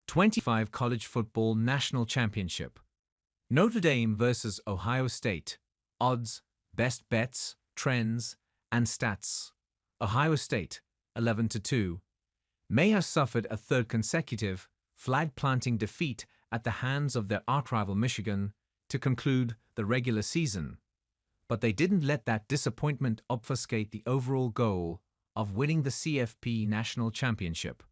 25 College Football National Championship. Notre Dame versus Ohio State. Odds, best bets, trends, and stats. Ohio State, 11-2, may have suffered a third consecutive, flag-planting defeat at the hands of their archrival Michigan to conclude the regular season, but they didn't let that disappointment obfuscate the overall goal of winning the CFP National Championship.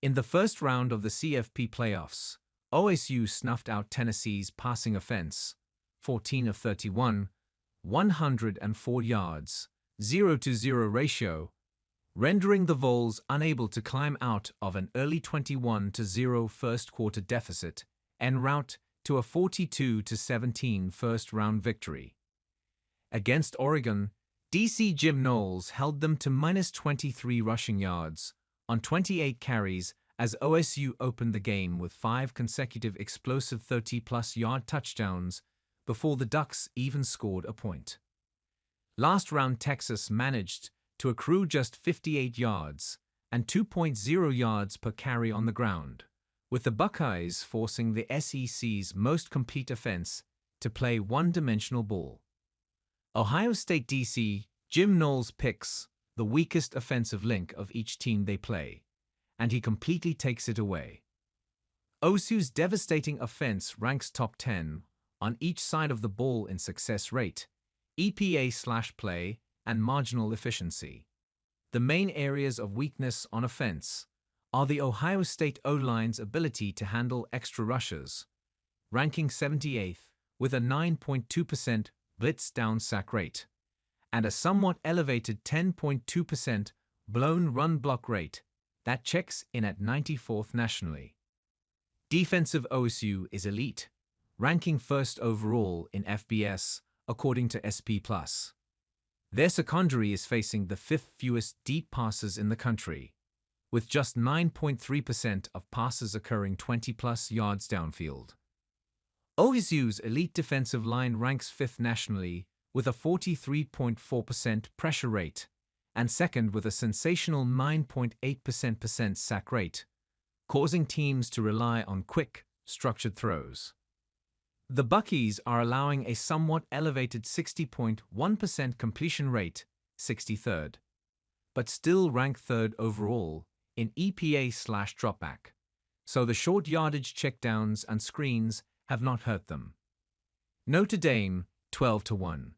In the first round of the CFP Playoffs, OSU snuffed out Tennessee's passing offense, 14 of 31, 104 yards, 0-0 ratio, rendering the Vols unable to climb out of an early 21-0 first-quarter deficit en route to a 42-17 first-round victory. Against Oregon, DC Jim Knowles held them to -23 rushing yards on 28 carries as OSU opened the game with 5 consecutive explosive 30-plus yard touchdowns before the Ducks even scored a point. Last round, Texas managed to accrue just 58 yards and 2.0 yards per carry on the ground, with the Buckeyes forcing the SEC's most complete offense to play one-dimensional ball. Ohio State DC Jim Knowles picks the weakest offensive link of each team they play, and he completely takes it away. OSU's devastating offense ranks top 10 on each side of the ball in success rate, EPA/play, and marginal efficiency. The main areas of weakness on offense are the Ohio State O-line's ability to handle extra rushers, ranking 78th with a 9.2% blitz down sack rate, and a somewhat elevated 10.2% blown run block rate that checks in at 94th nationally. Defensive OSU is elite, ranking first overall in FBS according to SP+. Their secondary is facing the 5th fewest deep passes in the country, with just 9.3% of passes occurring 20-plus yards downfield. OSU's elite defensive line ranks 5th nationally with a 43.4% pressure rate and second with a sensational 9.8% sack rate, causing teams to rely on quick, structured throws. The Buckies are allowing a somewhat elevated 60.1% completion rate, 63rd, but still rank 3rd overall in EPA/dropback, so the short yardage checkdowns and screens have not hurt them. Notre Dame, 12-1,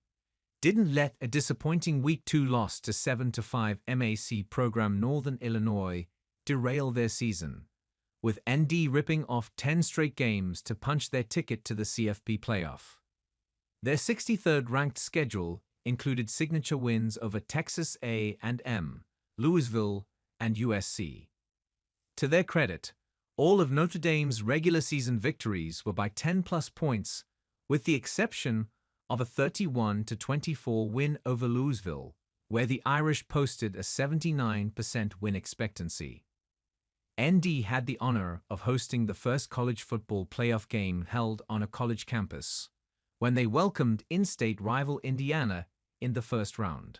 didn't let a disappointing Week 2 loss to 7-5 MAC program Northern Illinois derail their season, with ND ripping off 10 straight games to punch their ticket to the CFP playoff. Their 63rd ranked schedule included signature wins over Texas A&M, Louisville, and USC. To their credit, all of Notre Dame's regular season victories were by 10-plus points, with the exception of a 31-24 win over Louisville, where the Irish posted a 79% win expectancy. ND had the honor of hosting the first college football playoff game held on a college campus, when they welcomed in-state rival Indiana in the first round.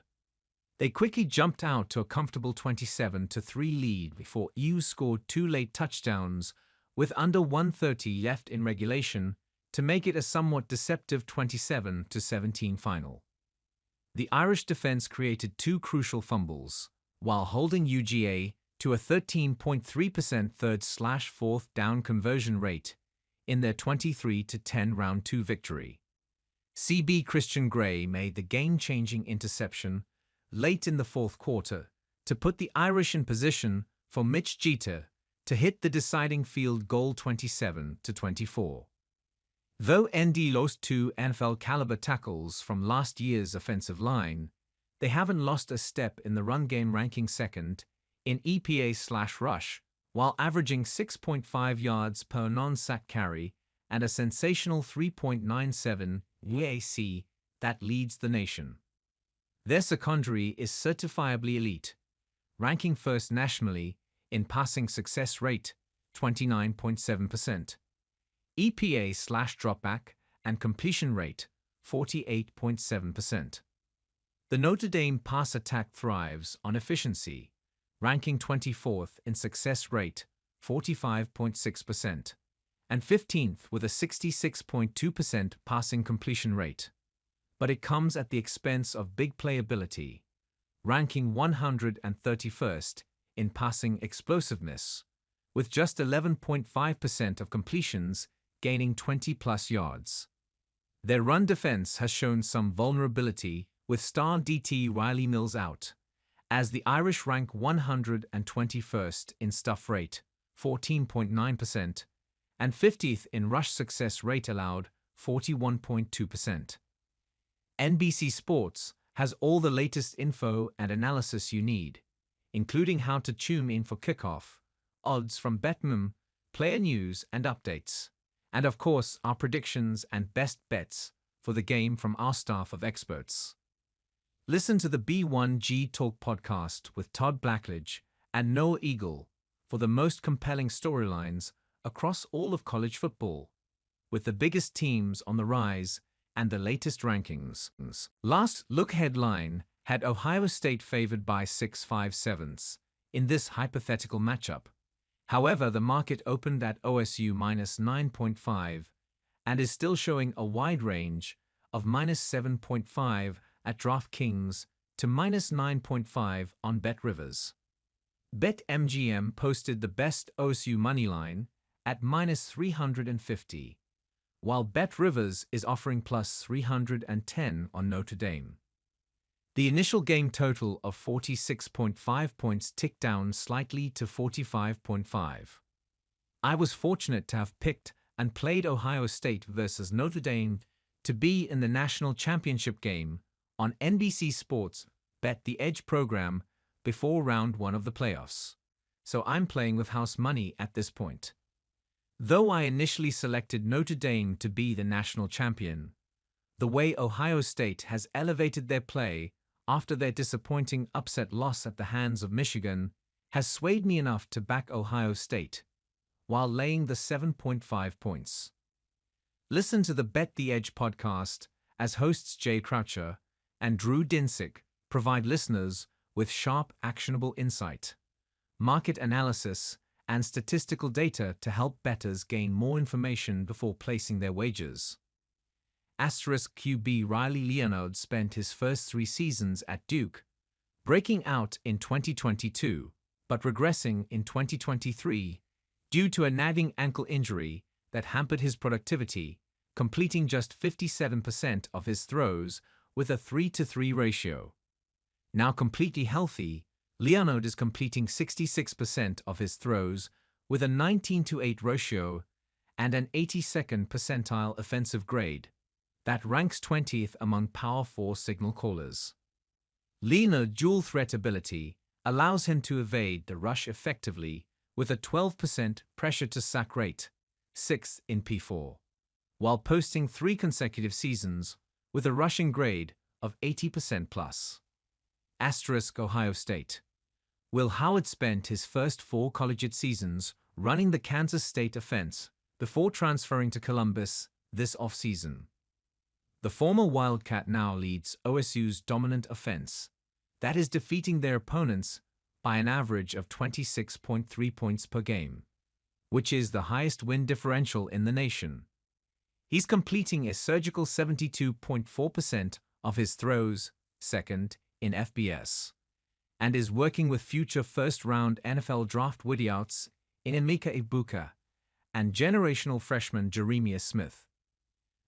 They quickly jumped out to a comfortable 27-3 lead before EU scored 2 late touchdowns with under 1:30 left in regulation to make it a somewhat deceptive 27-17 final. The Irish defense created 2 crucial fumbles, while holding UGA to a 13.3% third/fourth down conversion rate in their 23-10 round 2 victory. CB Christian Gray made the game-changing interception late in the fourth quarter to put the Irish in position for Mitch Jeter to hit the deciding field goal 27-24. Though ND lost 2 NFL-caliber tackles from last year's offensive line, they haven't lost a step in the run game, ranking second in EPA/rush, while averaging 6.5 yards per non-sack carry and a sensational 3.97 UAC that leads the nation. Their secondary is certifiably elite, ranking first nationally in passing success rate, 29.7%, EPA/dropback and completion rate, 48.7%. The Notre Dame pass attack thrives on efficiency, ranking 24th in success rate, 45.6%, and 15th with a 66.2% passing completion rate. But it comes at the expense of big playability, ranking 131st in passing explosiveness, with just 11.5% of completions gaining 20-plus yards. Their run defense has shown some vulnerability, with star DT Riley Mills out, as the Irish rank 121st in stuff rate, 14.9%, and 50th in rush success rate allowed, 41.2%. NBC Sports has all the latest info and analysis you need, including how to tune in for kickoff, odds from Betmum, player news and updates, and of course our predictions and best bets for the game from our staff of experts. Listen to the B1G Talk podcast with Todd Blackledge and Noah Eagle for the most compelling storylines across all of college football, with the biggest teams on the rise and the latest rankings. Last look headline had Ohio State favored by 6.57 in this hypothetical matchup. However, the market opened at OSU minus 9.5 and is still showing a wide range of minus 7.5 at DraftKings to minus 9.5 on BetRivers. BetMGM posted the best OSU moneyline at minus 350, while BetRivers is offering plus 310 on Notre Dame. The initial game total of 46.5 points ticked down slightly to 45.5. I was fortunate to have picked and played Ohio State versus Notre Dame to be in the national championship game on NBC Sports Bet the Edge program before round 1 of the playoffs, so I'm playing with house money at this point. Though I initially selected Notre Dame to be the national champion, the way Ohio State has elevated their play after their disappointing upset loss at the hands of Michigan has swayed me enough to back Ohio State, while laying the 7.5 points. Listen to the Bet the Edge podcast as hosts Jay Croucher and Drew Dinsick provide listeners with sharp, actionable insight, market analysis, and statistical data to help bettors gain more information before placing their wagers. Asterisk QB Riley Leonard spent his first 3 seasons at Duke, breaking out in 2022, but regressing in 2023 due to a nagging ankle injury that hampered his productivity, completing just 57% of his throws with a 3-to-3 ratio. Now completely healthy, Leonard is completing 66% of his throws with a 19-to-8 ratio and an 82nd percentile offensive grade that ranks 20th among Power 4 signal callers. Leonard's dual threat ability allows him to evade the rush effectively with a 12% pressure-to-sack rate, 6th in P4, while posting 3 consecutive seasons with a rushing grade of 80% plus. Asterisk Ohio State. Will Howard spent his first 4 collegiate seasons running the Kansas State offense before transferring to Columbus this offseason. The former Wildcat now leads OSU's dominant offense, that is defeating their opponents by an average of 26.3 points per game, which is the highest win differential in the nation. He's completing a surgical 72.4% of his throws, 2nd in FBS, and is working with future first-round NFL draft wideouts in Emeka Egbuka and generational freshman Jeremiah Smith.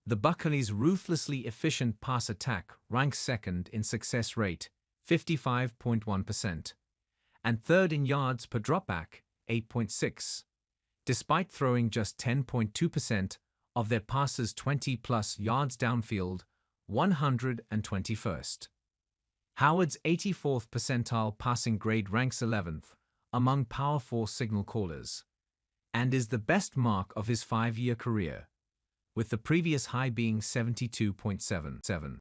The Buccaneers' ruthlessly efficient pass attack ranks 2nd in success rate, 55.1%, and 3rd in yards per dropback, 8.6, despite throwing just 10.2% of their passes 20-plus yards downfield, 121st. Howard's 84th percentile passing grade ranks 11th among Power 4 signal callers, and is the best mark of his 5-year career, with the previous high being 72.77.